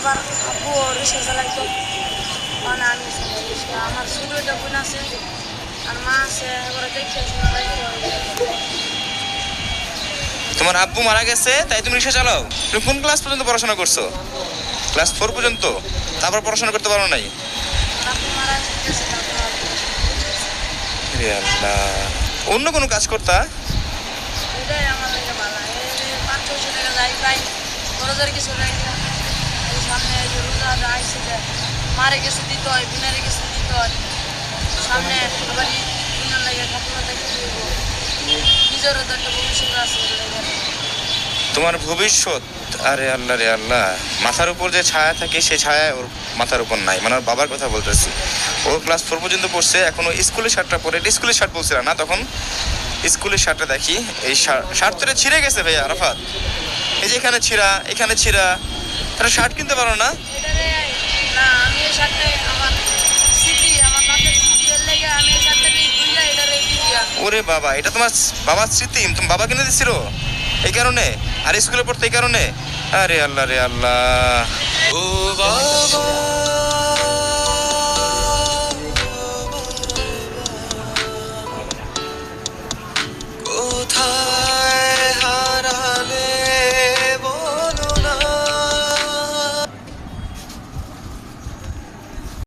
আবার আব্বু রিক্সা চালাইতো, মানে আমি রিক্সা। আমার ছোট একটা বোন আছে আর মা আছে, এবারে দেখে তোমার আব্বু মারা গেছে তাই তুমি রিক্সা চালাও? তুমি কোন ক্লাস পর্যন্ত পড়াশোনা করছো? ক্লাস 4 পর্যন্ত? তারপর পড়াশোনা করতে পারো নাই? আব্বু মারা গেছে, তারপর রে আল্লাহ, অন্য কোনো কাজ করতা? এটাই আমার লাগে ভালো। এই 500-600 টাকা যাই প্রায়, খরচের কিছু নাই না। এই সামনে এই যে রোজা আইসে দেয়, মারে কিছু দিতে হয়, বোনের কিছু দিতে হয়, সামনে আবার বোনের লাগে ঠাকুমা দেখতে দিব, নিজেরও তো একটা ভবিষ্যৎ আছে এর লাগে। তোমার ভবিষ্যৎ? আরে আল্লাহ রে আল্লাহ, মাথার উপর যে ছায়া থাকে সেই ছায়া ওর মাথার উপর নাই। মানে ওর বাবার কথা বলতেছি। ও ক্লাস 4 পর্যন্ত পড়ছে, এখনো স্কুলের শার্টটা পরে, এটা স্কুলের শার্ট বলছিল না তখন, স্কুলের শার্টটা দেখি এই শার্ট তো ছিঁড়ে গেছে ভাই আরাফাত। এই যে এখানে ছিঁড়া, এখানে ছিঁড়া, তারা শার্ট কিনতে পারো না? এটারে না, আমি এই শার্টটাই আমার স্মৃতি, আমার বাপের স্মৃতি, এর লাগে আমি এই শার্টটাকে বুঝলা এটারে দিয়া। ওরে বাবা, এটা তোমার বাবার স্মৃতি? তোমার বাবা কিনে দিছিল এই কারণে? আর স্কুলে পড়তে এই কারণে? আরে আল্লাহ রে আল্লাহ।